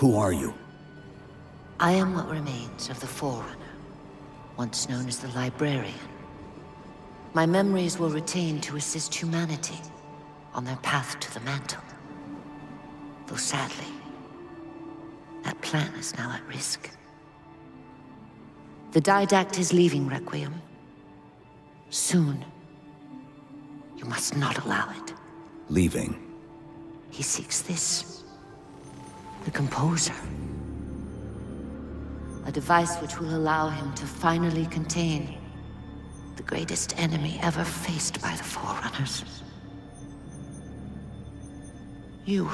Who are you? I am what remains of the Forerunner, once known as the Librarian. My memories were retained to assist humanity on their path to the mantle. Though sadly, that plan is now at risk. The Didact is leaving Requiem. Soon. You must not allow it. Leaving? He seeks this. The Composer. A device which will allow him to finally contain the greatest enemy ever faced by the Forerunners. You.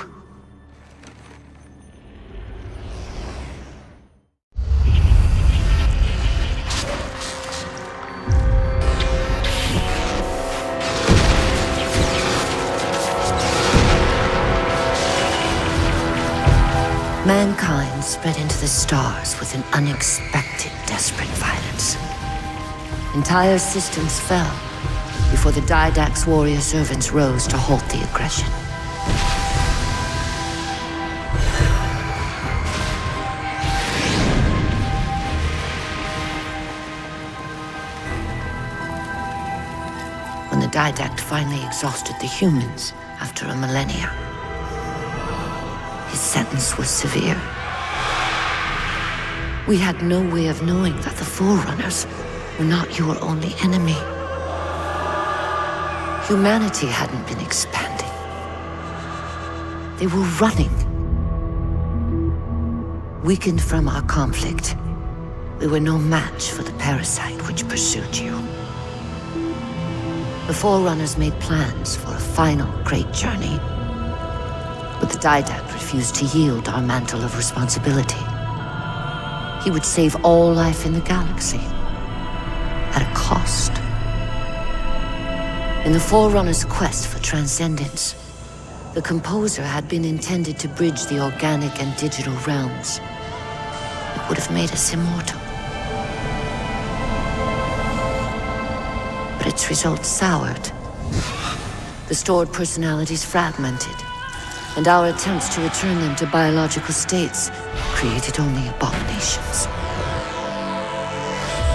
Mankind spread into the stars with an unexpected, desperate violence. Entire systems fell before the Didact's warrior servants rose to halt the aggression. When the Didact finally exhausted the humans after a millennia, his sentence was severe. We had no way of knowing that the Forerunners were not your only enemy. Humanity hadn't been expanding. They were running. Weakened from our conflict, we were no match for the parasite which pursued you. The Forerunners made plans for a final great journey, but the Didact refused to yield our mantle of responsibility. He would save all life in the galaxy, at a cost. In the Forerunner's quest for transcendence, the Composer had been intended to bridge the organic and digital realms. It would have made us immortal. But its results soured. The stored personalities fragmented, and our attempts to return them to biological states created only abominations.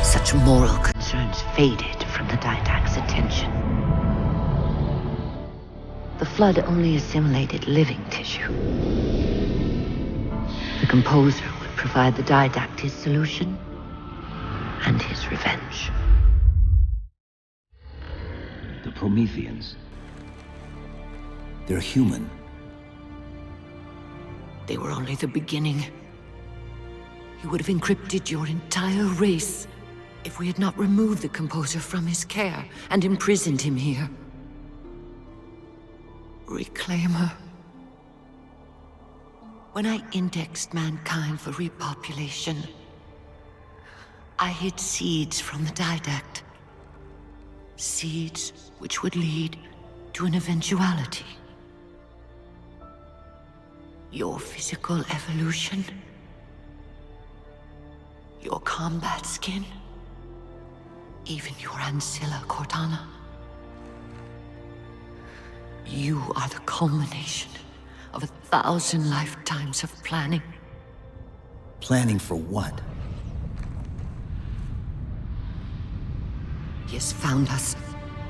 Such moral concerns faded from the Didact's attention. The Flood only assimilated living tissue. The Composer would provide the Didact his solution and his revenge. The Prometheans. They're human. They were only the beginning. He would have encrypted your entire race if we had not removed the Composer from his care and imprisoned him here. Reclaimer. When I indexed mankind for repopulation, I hid seeds from the Didact. Seeds which would lead to an eventuality. Your physical evolution, your combat skin, even your ancilla Cortana. You are the culmination of 1,000 lifetimes of planning. Planning for what? He has found us.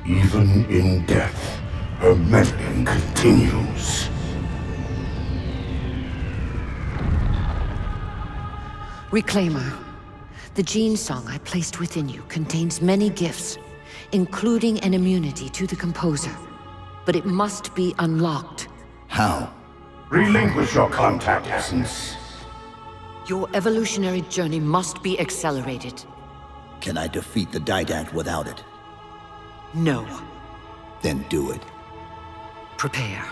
Even in death, her meddling continues. Reclaimer. The gene song I placed within you contains many gifts, including an immunity to the Composer. But it must be unlocked. How? Relinquish your contact essence. Your evolutionary journey must be accelerated. Can I defeat the Didact without it? No. Then do it. Prepare.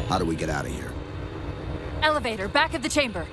How do we get out of here? Elevator, back of the chamber.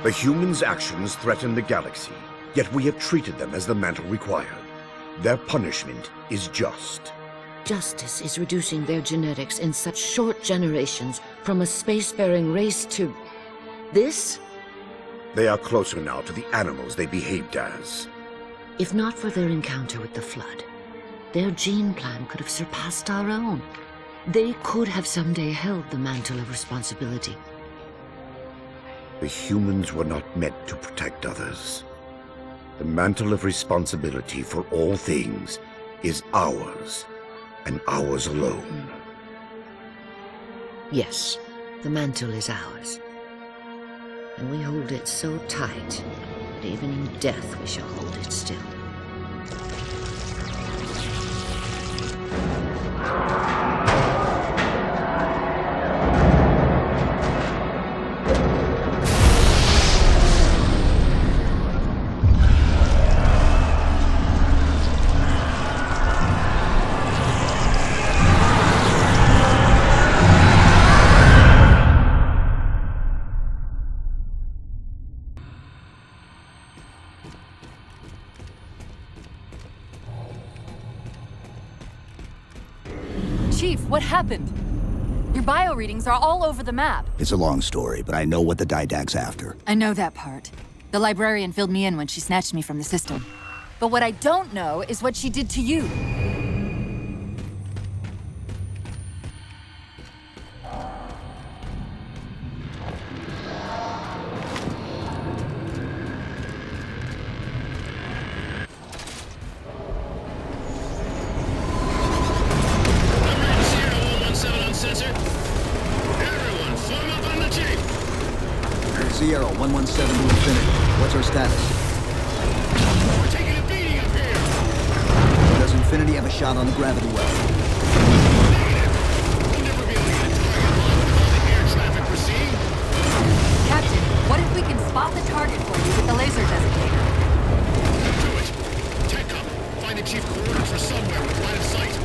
The humans' actions threaten the galaxy, yet we have treated them as the mantle required. Their punishment is just. Justice is reducing their genetics in such short generations from a spacefaring race to... this? They are closer now to the animals they behaved as. If not for their encounter with the Flood, their gene plan could have surpassed our own. They could have someday held the mantle of responsibility. The humans were not meant to protect others. The mantle of responsibility for all things is ours, and ours alone. Yes, the mantle is ours. And we hold it so tight that even in death we shall hold it still. Chief, what happened? Your bio readings are all over the map. It's a long story, but I know what the Didact's after. I know that part. The librarian filled me in when she snatched me from the system. But what I don't know is what she did to you. Sierra 117 to Infinity. What's our status? We're taking a beating up here! Does Infinity have a shot on the gravity well? Negative. We'll never be able to get a target locked with all the air traffic we're seeing. Captain, what if we can spot the target for you with the laser designator? Do it. Tech up. Find the chief coordinates for somewhere with line of sight.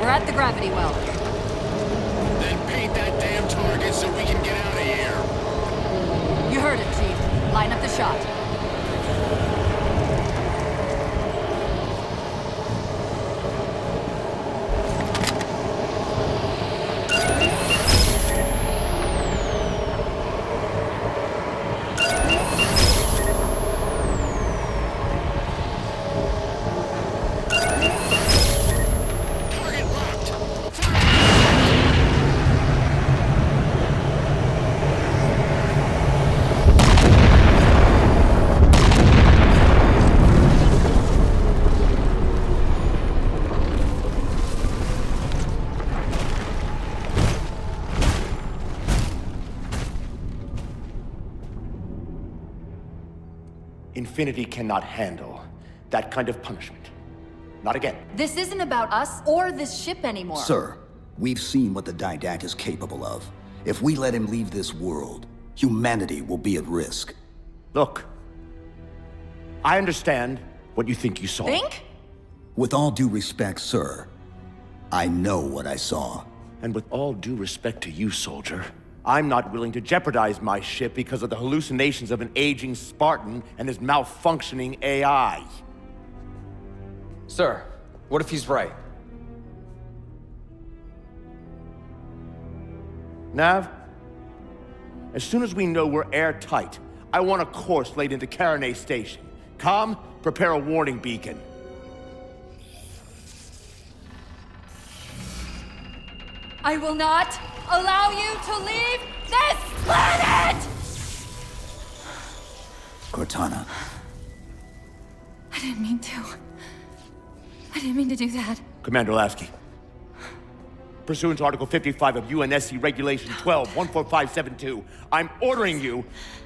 We're at the gravity well. Then paint that damn target so we can get out of here. You heard it, Chief. Line up the shot. Target locked. Infinity cannot handle that kind of punishment. Not again. This isn't about us or this ship anymore. Sir, we've seen what the Didact is capable of. If we let him leave this world, humanity will be at risk. Look, I understand what you think you saw. Think? With all due respect, sir, I know what I saw. And with all due respect to you, soldier, I'm not willing to jeopardize my ship because of the hallucinations of an aging Spartan and his malfunctioning AI. Sir, what if he's right? Nav, as soon as we know we're airtight, I want a course laid into Caranay Station. Com, prepare a warning beacon. I will not allow you to leave this planet! Cortana, I didn't mean to. I didn't mean to do that. Commander Lasky, pursuant to Article 55 of UNSC Regulation 12-14572, I'm ordering you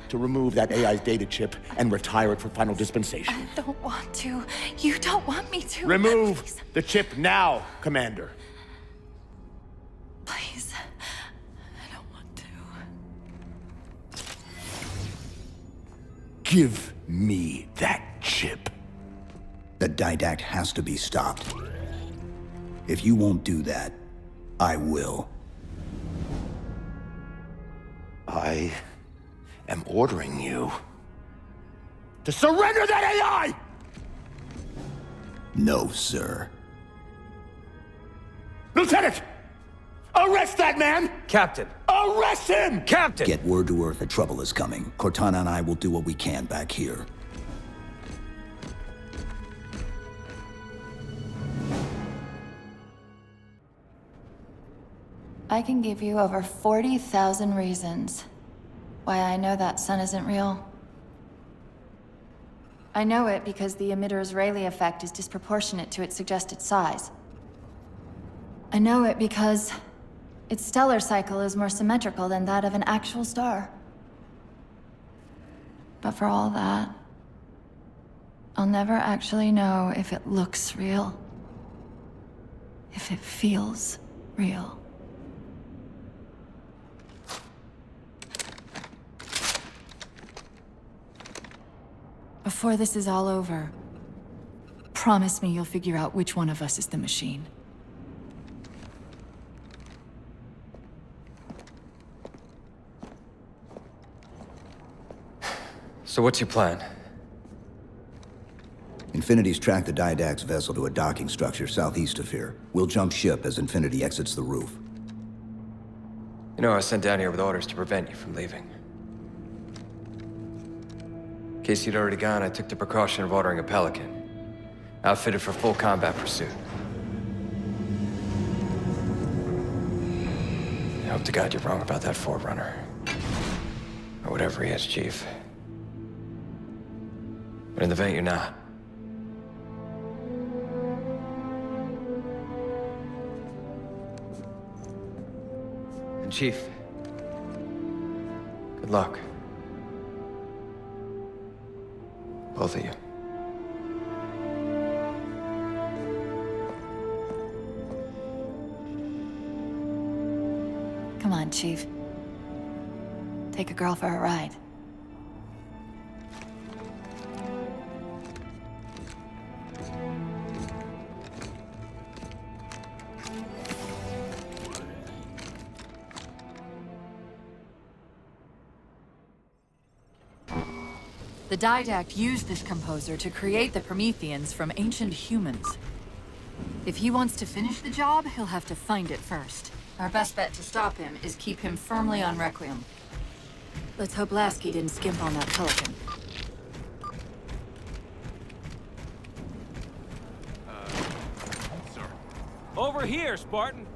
to remove that AI's data chip and retire it for final dispensation. I don't want to. You don't want me to. Remove Please. the chip now, Commander. Please. I don't want to. Give me that chip. the Didact has to be stopped. If you won't do that, I will. I am ordering you to surrender that AI! No, sir. Lieutenant! Arrest that man! Captain! Arrest him! Captain! Get word to Earth that trouble is coming. Cortana and I will do what we can back here. I can give you over 40,000 reasons why I know that sun isn't real. I know it because the emitter's Rayleigh effect is disproportionate to its suggested size. I know it because its stellar cycle is more symmetrical than that of an actual star. But for all that, I'll never actually know if it looks real. If it feels real. Before this is all over, promise me you'll figure out which one of us is the machine. So what's your plan? Infinity's tracked the Didact's vessel to a docking structure southeast of here. We'll jump ship as Infinity exits the roof. You know, I was sent down here with orders to prevent you from leaving. In case you'd already gone, I took the precaution of ordering a Pelican, outfitted for full combat pursuit. I hope to God you're wrong about that Forerunner. Or whatever he is, Chief. But in the event you're not. And Chief, good luck. Both of you. Come on, Chief. Take a girl for a ride. The Didact used this composer to create the Prometheans from ancient humans. If he wants to finish the job, he'll have to find it first. Our best bet to stop him is keep him firmly on Requiem. Let's hope Lasky didn't skimp on that Pelican. Sir. Over here, Spartan!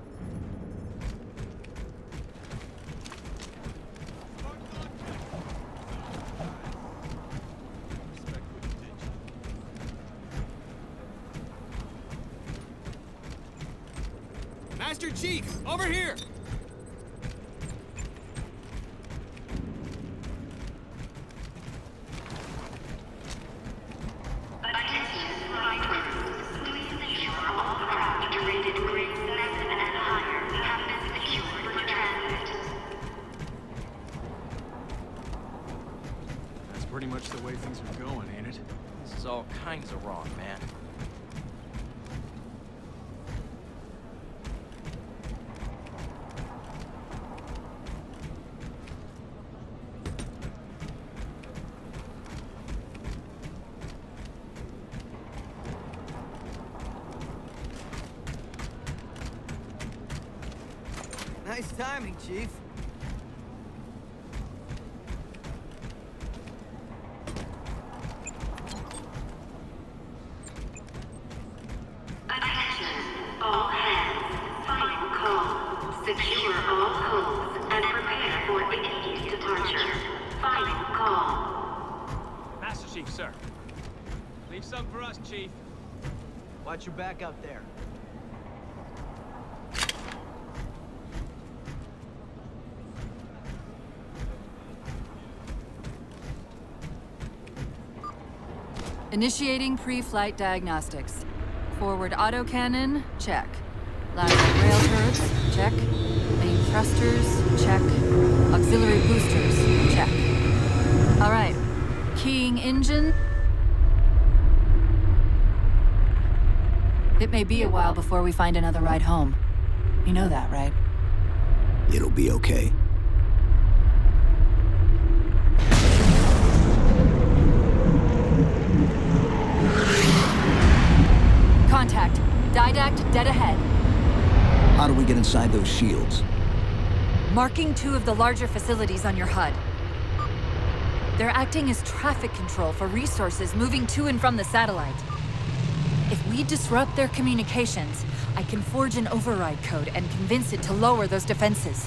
Master Chief, over here! That's pretty much the way things are going, ain't it? This is all kinds of wrong, man. Nice timing, Chief. Attention, all hands. Final call. Secure all holds and prepare for immediate departure. Final call. Master Chief, sir. Leave some for us, Chief. Watch your back out there. Initiating pre-flight diagnostics. Forward autocannon, check. Lateral rail turrets, check. Main thrusters, check. Auxiliary boosters, check. All right. Keying engine. It may be a while before we find another ride home. You know that, right? It'll be okay. Contact. Didact dead ahead. How do we get inside those shields? Marking 2 of the larger facilities on your HUD. They're acting as traffic control for resources moving to and from the satellite. If we disrupt their communications, I can forge an override code and convince it to lower those defenses.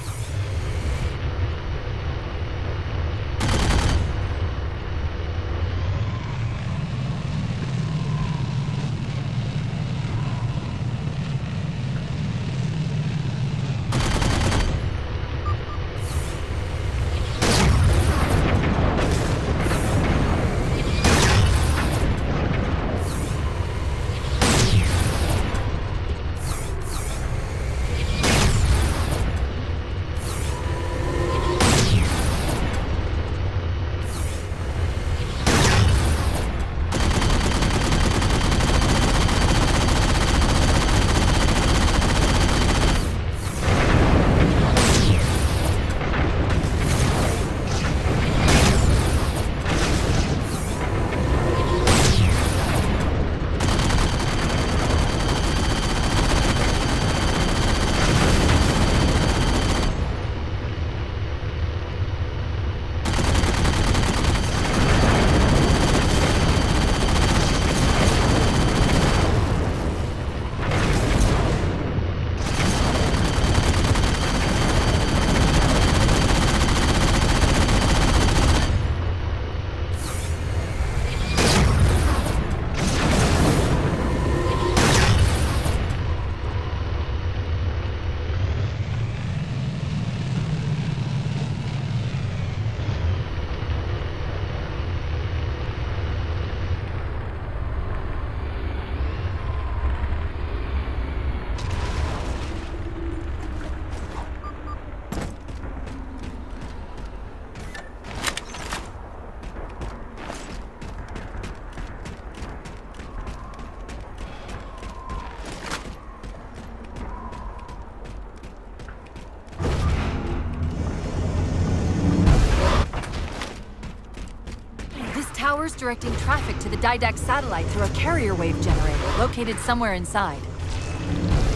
just directing traffic to the Didact satellite through a carrier wave generator located somewhere inside.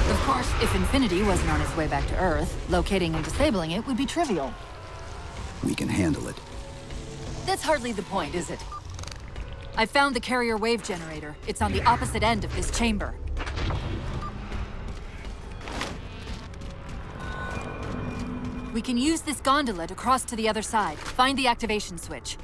Of course, if Infinity wasn't on its way back to Earth, locating and disabling it would be trivial. We can handle it. That's hardly the point, is it? I found the carrier wave generator. It's on the opposite end of this chamber. We can use this gondola to cross to the other side. Find the activation switch.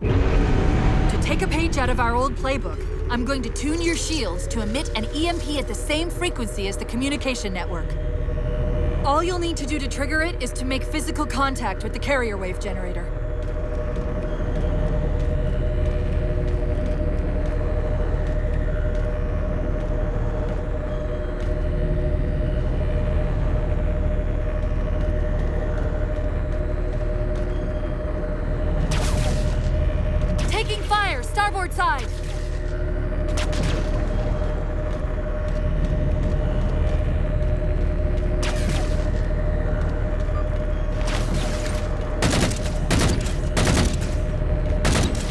To take a page out of our old playbook, I'm going to tune your shields to emit an EMP at the same frequency as the communication network. All you'll need to do to trigger it is to make physical contact with the carrier wave generator. Taking fire, starboard side!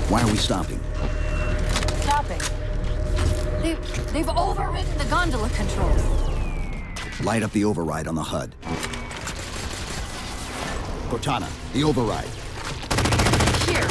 Why are we stopping? Stopping. They've overridden the gondola controls. Light up the override on the HUD. Cortana, the override. Here.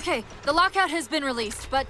Okay, the lockout has been released, but